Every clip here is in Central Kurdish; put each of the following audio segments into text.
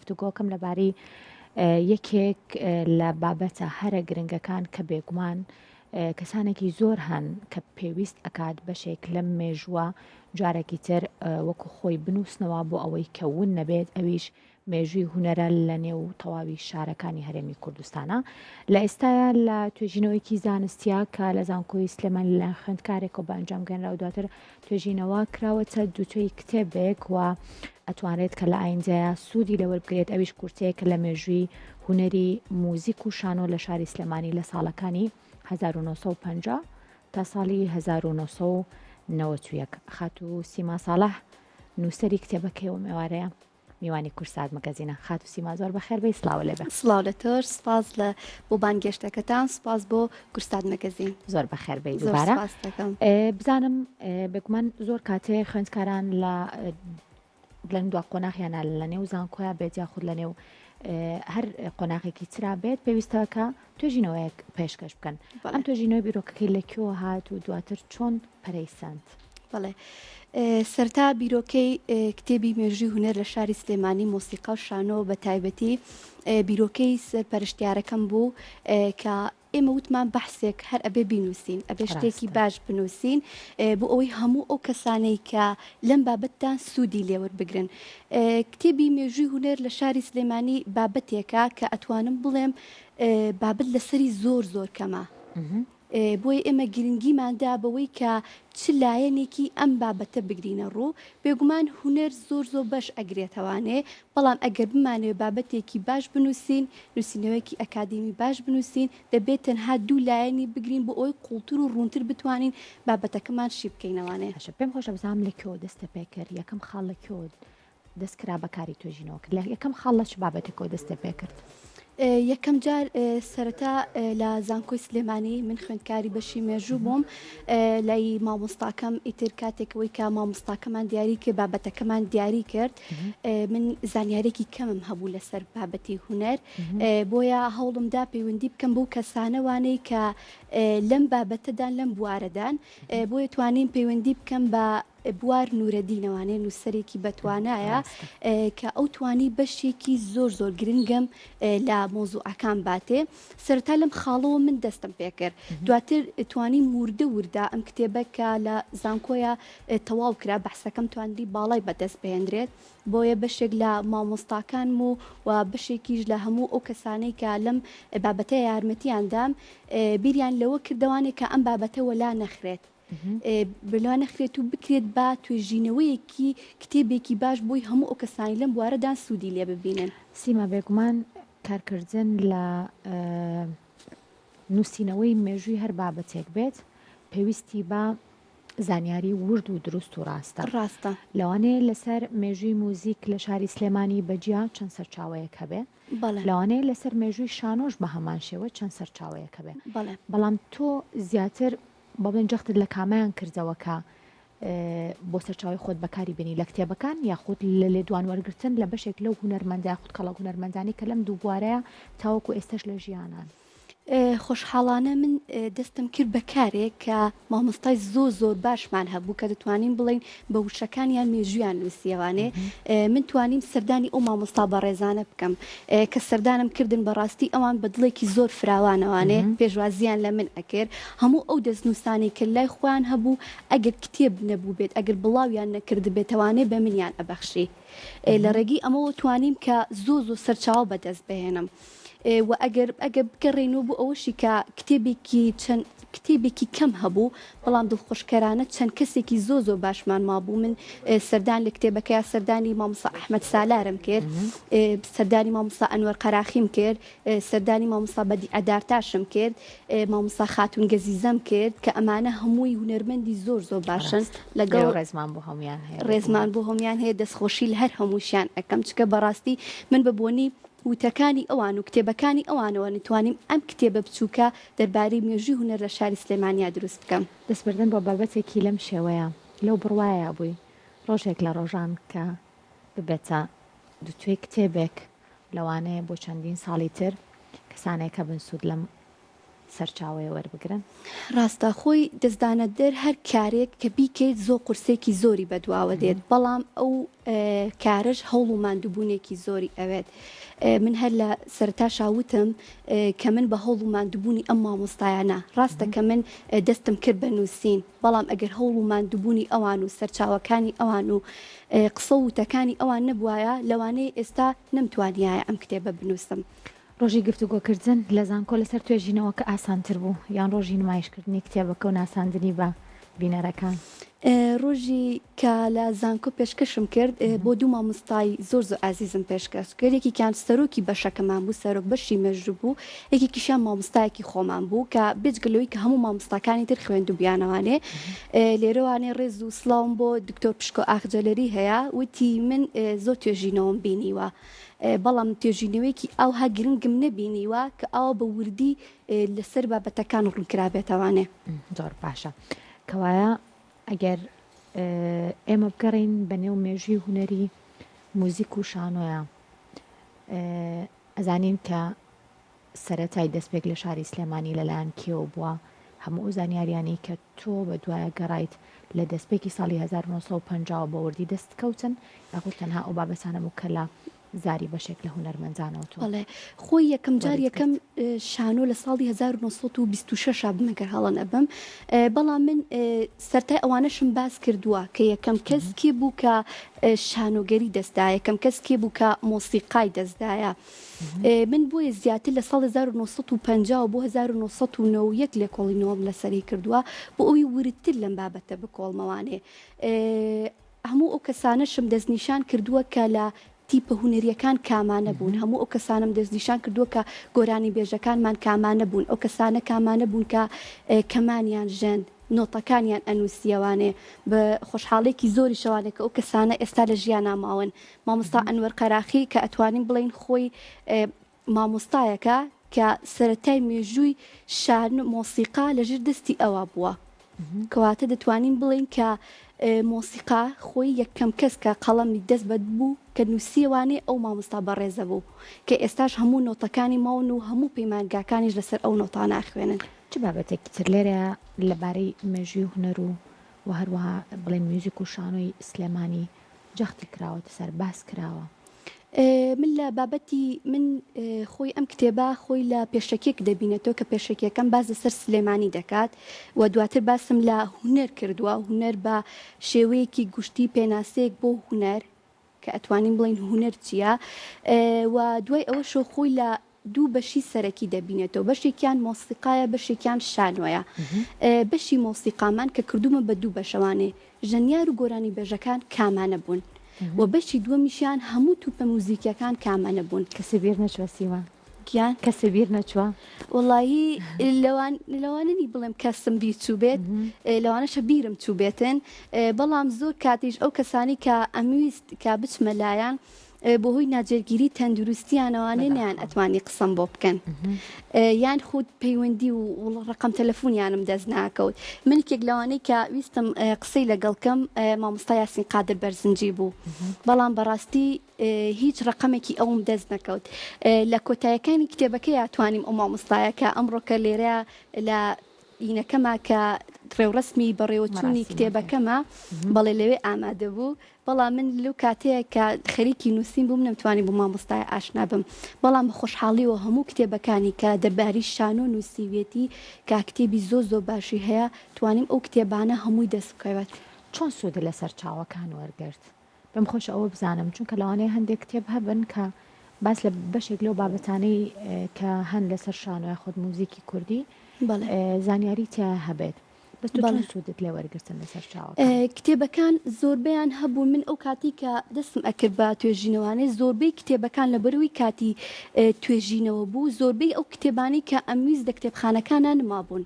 گفتوگۆکەم لەبارەی یەکێک لە بابەتە هەرە گرنگەکان کە بێگومان کەسانێکی زۆر هەن کە پێویست ئەکات بەشێک لەم مێژووە جارێکی تر وەکو خۆی بنووسنەوە بۆ ئەوەی کەون نەبێت ئەویش مێژووی هوەرە لە نێو تەواوی شارەکانی هەرێمی کوردستانە لە ئێستاە لە توێژینەوەیکی زانستیا کە لە زانکۆی سلێمان لە خوێندکارێک و بە ئەنجام گەنرا و دواتر توێژینەوە کراوەتە دووتۆی کتێبێک و ئەتوانێت کە لە ئایندەیە سوودی لەوەربگرێت ئەویش کورتەیە کە لە مێژووی هوەری موزیک و شانۆ لە شاری سلێمانی لە ساڵەکانی 1950 تا ساڵی 1990 خات و سیما ساڵح نووسەری کتێبەکەی و مێوارەیە میوانی کورسات مەگەزینە. خات و سیما زۆر بەخێر بێ سلااو لێبێ. سلااو لە تۆر سپاس لە بۆ بانگێشتەکەتان سپاس بۆ کورسات مەگەزین زۆر بەخێر بێ دووبارە بزانم بگومان زۆر کاتێ خوێندکاران لە دوا قۆناغیانە لە نێو زانکۆیە بێت یاخود لە نێو هەر قۆناغێکی ترا بێت پێویستەکە توێژینەوەیەک پێشکەش بکەن. ئەم توێژینەوەی بیرۆکەکەی لەکوێوە هات و دواتر چۆن پەرەیسەند؟ بەڵێ سەرتا بیرۆکەی کتێبی مێژووی هونەر لە شاری سلێمانی مۆسیقا و شانۆ بە تایبەتی بیرۆکەی سەرپەرشتیارەکەم بوو کە ئێمە وتمان بەحسێک هەر ئەبێ بینووسین ئەبێ شتێکی باش بنووسین بۆ ئەوەی هەموو ئەو کەسانەی کە لەم بابەتتان سوودی لێوەربگرن. کتێبی مێژووی هونەر لە شاری سلێمانی بابەتێکە کە ئەتوانم بڵێم بابەت لەسەری زۆر زۆر کەمە. بۆیە ئێمە گرنگیماندا بەوەی کە چ لایەنێکی ئەم بابەتە بگرینە ڕوو بێگومان هوەر زۆر زۆر بەش ئەگرێتەوانێ بەڵام ئەگەر بمانەوە بابەتێکی باش بنووسین نووسینەوەیکی ئەکادمی باش بنووسین دەبێت تەنها دوو لایەنی بگرین بۆ ئەوی قوڵتور و ڕوونتر بتوانین بابەتەکەمان شی بکەینەوانێ. پێم خۆشە بزانم لەکوێوە دەستە پێکرد یەکەم خاڵ لەکوێوە دەستکرا بەکاری توێژینەوە کرد لە یەکەم خاڵ لە چ بابەتێکەوە دەستە پێکرد؟ یەکەم جار سەرەتا لە زانکۆی سلێمانی من خوێندکاری بەشی مێژوو بووم لای مامۆستاکەم ئیتر کاتێکەوەی کە مامۆستاکەمان دیاری کرد بابەتەکەمان دیاری کرد من زانیارێکی کەمم هەبوو لەسەر بابەتی هوەر بۆیە هەوڵمدا پەیوەندی بکەم بەو کەسانەوانەی کە لەم بابەتەدان لەم بوارەدان بۆیە توانیم پەیوەندی بکەم بە بوار نورەدینەوانێ نووسەرێکی بەتوانایە کە ئەو توانی بەشێکی زۆر زۆر گرنگم لە مۆزوعەکان باتێ سەرتا لەم خاڵەوە من دەستم پێکرد دواتر توانی موردە وردا ئەم کتێبەکە لە زانکۆیە تەواو کرا بەحسەکەم تواندی باڵای بەدەست بهێنرێت بۆیە بەشێک لە مامۆستاکان و بەشێکیش لە هەموو ئەو کەسانەی کە لەم بابەتە یارمەتیاندام بیریان لەوە کردوانێک کە ئەم بابەتە وەلا نەخرێت بلوان نەخرێت و بکرێت بە توێژینەوەیەکی کتێبێکی باش بۆی هەموو ئەو کەسانی لەم بوارەدان سوودی لێ ببینن. سیما بێگومان کارکردن لە نووسینەوەی مێژووی هەر بابەتێک بێت پێویستی بە زانیاری ورد و دروست و ڕاستە لەوانەیە لەسەر مێژووی موزیک لە شاری سلێمانی بەجیا چەند سەرچاوەیەک هەبێ لەوانەیە لەسەر مێژووی شانۆش بە هەمان شێوە چەند سەرچاوەیەک هەبێ بەڵام تۆ زیاتر بە بنجەختت لە کامیان کردەوە کە بۆ سەرچاوی خۆت بەکاری بینی لە کتێبەکان یاخود لە لێدوان وەرگتن لە بەشێک لەو هوەرمەندە یاخود کەڵە هوەرمەندانی کە لەم دوو بوارەیە تاوەکو ئێستش لە ژیانان خۆشحاڵانە من دەستم کرد بە کارێک کە مامۆستای زۆر زۆر باشمان هەبوو کە دەتوانین بڵین بە وشەکانیان مێژویان نووسیەوانێ من توانیم سەردانی ئەو مامۆستا بە ڕێزانە بکەم کە سەردانم کردن بەڕاستی ئەوان بە دڵێکی زۆر فراوانەوانێ پێشوازیان لە من ئەکرد هەموو ئەو دەستنووسانی کە لای خۆیان هەبوو ئەگەر کتێب نەبوو بێت ئەگەر بڵاویان نەکرد بێتەوانێ بە منیان ئەبەخشی لە ڕێگەی ئەمەوە توانیم کە زۆر زۆر سەرچاو بەدەست بهێنم و ئەگەر بگەڕێنەوە بوو ئەوەشی کە کتێبێکی کەم هەبوو بەڵام دڵخۆشکەرانە چەند کەسێکی زۆر زۆر باشمان مابوو من سەردان لە کتێبەکەی سەردانی مامۆستا ئەحمەد سالارم کرد سەردانی مامۆستا ئەنوەر قەراخیم کرد سەردانی مامۆستا بەدی ئەدارتاشم کرد مامۆستا خاتون گەزیزەم کرد کە ئەمانە هەمووی هونەرمەندی زۆر زۆر باشن لەگەڵ ڕێزمان بۆ هەمویان هەیە دەستخۆشی لە هەر هەمووشیان ئەەکەم چکە بەڕاستی من بەبوونی وتەکانی ئەوان و کتێبەکانی ئەوانەوە نتوانیم ئەم کتێبە بچووکە دەربارەی مێژووی هونەر لە شاری سلێمانیا دروست بکەم. دەستبردن بۆ بابەتێکی لەم شێوەیە لەو بڕواایە بووی ڕۆژێک لە ڕۆژان کە ببێتە دوتوێ کتێبێک لەوانەیە بۆ چەندین ساڵی تر کەسانێک کە بنسوود لەم سەرچاوەیە وەربگرن؟ ڕاستە خۆی دەستدانە دەر هەر کارێک کە بیکەیت زۆر قورسێکی زۆری بەدواوە دێت بەڵام ئەو کارش هەوڵ و ماندووبوونێکی زۆری ئەوێت. من هەر لە سەرتا شاوتم کە من بە هەوڵ و ماندووبوونی ئەم مامۆستایانە ڕاستە کە من دەستم کرد بە نووسین بەڵام ئەگەر هەوڵ و ماندووبوونی ئەوان و سەرچاوەکانی ئەوان و قسە و وتەکانی ئەوان نەبوایە لەوانەیە ئێستا نەمتوانیایە ئەم کتێبە بنووسم. ڕۆژی گفتوگۆکردن لە زانکۆ لەسەر توێژینەوە کە ئاسانتر بوو یان ڕۆژی نمایشکردنی کتێبەکە و ناساندنی بە بینەرەکان؟ ڕۆژی کە لە زانکۆ پێشکەشم کرد بۆ دوو مامۆستای زۆر ئازیزم پێشکەش کرد. یەکێکیان سەرۆکی بەشەکەمان بوو، سەرۆک بەشی مێژوو بوو، یەکێکیشیان مامۆستایەکی خۆمان بوو کە بێجگەلەوەی کە هەموو مامۆستاکانی تر خوێندوو بیانەوانێ. لێرەوانێ ڕێز و سڵاوم بۆ دکتۆر پشکۆ ئاخجەلەری هەیە، وتی من زۆر توێژینەوەم بینیوە بەڵام توێژینەوەیکی ئەوها گرنگم نەبینیوە کە ئەوە بە وردی لەسەر بابەتەکان ڕوونکرابێتەوانێ. زۆر باشە کەوایە ئەگەر ئێمە بگەڕین بە نێو مێژووی هونەری موزیک و شانۆیە ئەزانین کە سەرەتای دەستپێک لە شاری سلێمانی لەلایەن کێوە بووە هەموو زانیاریانی کە تۆ بە دوایە گەڕایت لە دەستپێکی ساڵی 1950 بە وردی دەستکەوتن یاخود تەنها ئەو بابەتانە بوو کە لە زاری بەشێک لە هونەرمەنجانەوە تۆ خۆی یەکەم جار یەکەم شانۆ لە ساڵی 1926 بمەگەر هەڵەن ئەبم بەڵام من سەرای ئەوانەشم باس کردووە کە یەکەم کەس کێ بوو کە شانۆگەری دەستدایە یەکەم کەس کێ بوو کە مۆسیقای دەستدایە. من بۆیە زیاتر لە ساڵ 1950 بۆ 1991 لێکۆڵینەوەم لەسەری کردووە بۆ ئەوی وردتر لەم بابەتە بکۆڵمەوانێ. هەموو ئەو کەسانەشم دەستنیشان کردووە کە لە تیپە هونەریەکان کامانە بوون، هەموو ئەو کەسانم دەستنیشان کردووە کە گۆرانی بێژەکانمان کامانە بوون، ئەو کەسانە کامانە بوون کە کەمانیان ژەند نۆتەکانیان ئەنووسیەوانێ بە خۆشحاڵێکی زۆری شەوانێ کە ئەو کەسانە ئێستا لە ژیانە ماون. مامۆستا ئەنوەر قەراخی کە ئەتوانین بڵین خۆی مامۆستایەکە کە سەرەتای مێژووی شان مۆسیقا لەژێر دەستی ئەوە بووە کەواتە دەتوانین بڵین کە مۆسیقا خۆی یەکەم کەس کە قەڵەمی دەست بەد بوو کە نووسیوانێ ئەو مامۆستا بەڕێزە بوو کە ئێستاش هەموو نۆتەکانی ماون و هەموو پەیمانگاکانیش لەسەر ئەو نۆتانە خوێنن. چ بابەتێکی تر لێرە لەبارەی مێژووی هونەر و هەروەها بڵێن میوزیک و شانۆی سلێمانی جەختی کراوەتە سەر باس کراوە؟ من لە بابەتی من خۆی ئەم کتێبە خۆی لە پێشەکێک دەبینێتەوە کە پێشەکیەکەم باز لەسەر سلێمانی دەکات و دواتر باسم لە هونەر کردووە هونەر بە شێوەیەکی گشتی پێناسەیەک بۆ هونەر کە ئەتوانین بڵین هونەر چییە و دوای ئەوە شۆ خۆی لە دوو بەشی سەرەکی دەبینێتەوە بەشێکیان مۆسیقایە بەشێکیان شانۆیە. بەشی مۆسیقامان کە کردومە بە دوو بەشەوانێ ژەنیار و گۆرانی بێژەکان کامانە بوون و بەشی دووەمیشیان هەموو توپە موزیکیەکان کامانە بوون. کەسە بیر نەچوە سیوە گیان کەسە بیر نەچوە وڵایی لەواننی بڵێم کەسم بیر چوو بێت لەوانەشە بیرم چوو بێتن بەڵام زۆر کاتیش ئەو کەسانی کە ئەمویست کا بچمە لایەن بۆ هۆی ناجێرگیری تەندروستیانەوانێ نیان ئەتوانی قسەم بۆ بکەن یان خود پەیوەندی و ڕقم تەلەفۆنیانم دەست ناکەوت. منێک لەوانەی کە ویستم قسەی لەگەڵکەم مامۆستا یاسین قادر بەرزنجی بوو بەڵام بەڕاستی هیچ ڕقمێکی ئەوم دەست نەکەوت. لە کۆتاییەکانی کتێبەکە یاتوانیم ئەو مامۆستایەکە ئەمڕۆکە لێرە لە ئینەکەما کە ڕێوڕسمی بەڕێوەچوونی کتێبەکەمە بەڵێ لەوێ ئامادە بوو بەڵام من لەو کاتەیە کە خەریکی نووسین بووم نەمتوانی بۆ مامۆستای ئاشنا بم بەڵام بە خۆشحاڵیەوە هەموو کتێبەکانی کە دەرباری شانۆ نووسیوێتی کا کتێبی زۆر باشی هەیە توانیم ئەو کتێبانە هەمووی دەست بکەوێت. چۆن سوودە لەسەر چاوەکان وەرگرت؟ بەم خۆش ئەوە بزانم چونکە لەوانەیە هەندێک کتێب هەبن کە باس لە بەشێک لەو بابەتانەی کە هەن لەسەر شانۆی خۆت موزیکی کوردی زانیاری تیا هەبێت بەس چۆن سوودت لێ وەرگرتن لەسەر چاوەکان؟ کتێبەکان زۆربیان هەبوو من ئەو کاتی کە دەستم ئەکرد بە توێژینەوانێ زۆربەی کتێبەکان لە بەروی کاتی توێژینەوە بوو زۆربەی ئەو کتێبانی کە ئەمویست لە کتێبخانەکانان نمابوون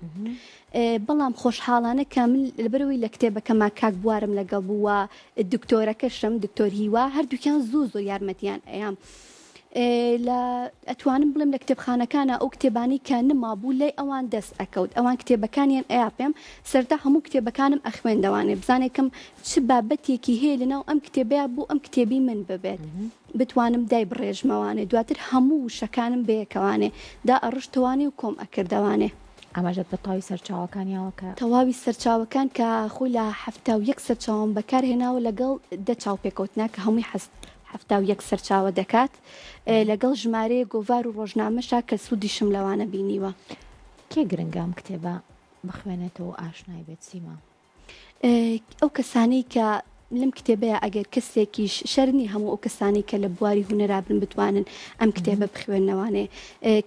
بەڵام خۆشحاڵانە کە من لەبەرەوەی لە کتێبەکەما کاک بوارم لەگەڵ بووە دکتۆرەکەشم دکتۆر هیوا هەردووکیان زۆر یارمەتیان ئەیام لە ئەتوانم بڵێم لە کتێبخانەکانە ئەو کتێبانی کە نمابوو لای ئەوان دەست ئەکەوت ئەوان کتێبەکانیان ئەیا پێم سەرتا هەموو کتێبەکانم ئەخوێندەوانێ بزانێکم چ بابەتێکی هەیە لەناو ئەم کتێبەیە بوو ئەم کتێبی من ببێت بتوانم دای بڕێژمەوانێ دواتر هەموو شەکانم بەیەکەوانێ دا ئەڕشتوانێ و کۆم ئەکردەوانێ. ئاماژەت بە تاوی سەرچاوەکانیەوە کە تەواوی سەرچاوەکان کە خۆی لە 71 سەرچاوم بەکارهێناوە لەگەڵ 10 چاوپێکەوتنا کە هەمووی 71 سەرچاوە دەکات لەگەڵ ژمارەیە گۆڤار و ڕۆژنامەشا کە سوودیشم لەوانە بینیوە. کێ گرنگام کتێبە بخوێنێتەوە ئاشنای بێت سیما؟ ئەو کەسانەی کە لەم کتێبەیە ئەگەر کەسێکیش شەرنی هەموو ئەو کەسانی کە لە بواری هوەرابن بتوانن ئەم کتێبە بخوێنەوانێ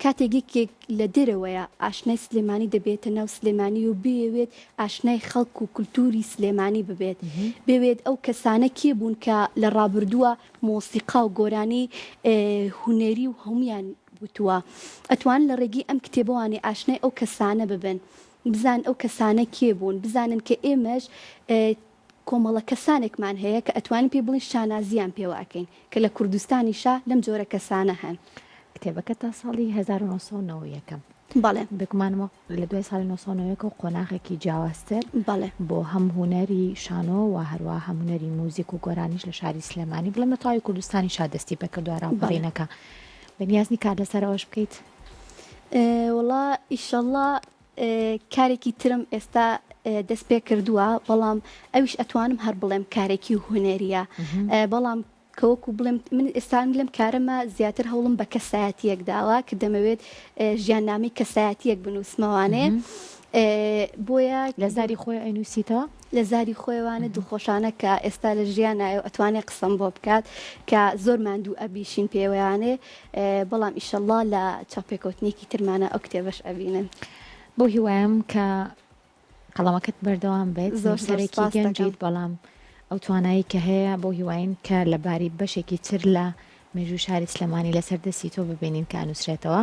کاتێکێک لە دەرەوەیە ئاشنای سلێمانی دەبێتە ناو سلێمانی و بێوێت ئاشنای خەڵک و کولتوری سلێمانی ببێت بێوێت ئەو کەسانە کێ بوون کە لە ڕابردووە مۆسیقا و گۆرانی هوەری و هەمویان بوتووە ئەتوان لە ڕێگی ئەم کتێبەوانی ئاشنای ئەو کەسانە ببن بزان ئەو کەسانە کێ بوون بزانن کە ئێمەش کۆمەڵە کەسانێکمان هەیە کە ئەتوانین پێ بڵین شانازیان پێوەکەین کە لە کوردستانیشا لەم جۆرە کەسانە هەن. کتێبەکە تا ساڵی 1990 بەڵێ بێگومانەوە لە دوای ساڵی 1990 و قۆناغێکی جیاوازتر بەڵێ بۆ هەم هوەری شانۆ و هەروە هەمونەری موزیک و گۆرانیش لە شاری سلێمانی بڵێ لە تاوی کوردستانی شادستی بەکردووە ڕاوپەڕینەکە بەنیازنی کار لەسەر ئەوەش بکەیت؟ وڵا ئیشەڵڵا کارێکی ترم ئێستا دەست پێ کردووە بەڵام ئەویش ئەتوانم هەر بڵێم کارێکی هوەریە بەڵام کەوەکو بڵێم من ئێستان لەم کارەمە زیاتر هەوڵم بە کەسایەتیەک داوە کە دەمەوێت ژیاننامی کەسایەتیەک بنووسمەوانێ بۆیە لە زاری خۆی ئەینووسیتەوە لە زاری خۆیوانە دڵخۆشانە کە ئێستا لە ژیانایە ئەتوانێت قسەم بۆ بکات کە زۆر ماندوو ئەبیشین پێوەیانێ بەڵام ئیشەڵڵا لە چاپێکەوتنێکی ترمانە ئەو کتێبەش ئەبینن. بۆ هیوایم کە قەڵەمەکەت بەردەوام بێت زۆر سەرێکی گەنجیت بەڵام ئەو توانایی کە هەیە بۆ هیواین کە لەباری بەشێکی تر لە مێژوو شاری سلێمانی لەسەر دەستی تۆ ببینین کە ئەنووسرێتەوە.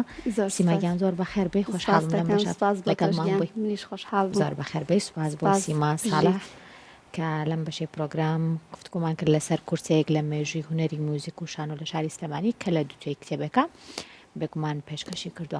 سیماگیان زۆر بەخێر بێ خۆشحاڵم لەم بەشە لەگەڵمان بووی. منیش خۆشحاڵ بووم. زۆر بەخێر بێ سوپاس بۆ سیما ساڵح کە لەم بەشەی پرۆگرام گفتگومان کرد لەسەر کورسەیەک لە مێژووی هوەری موزیک و شانۆ لە شاری سلێمانی کە لە دووتێی کتێبەکە بێگومان پێشکەشی کردووە.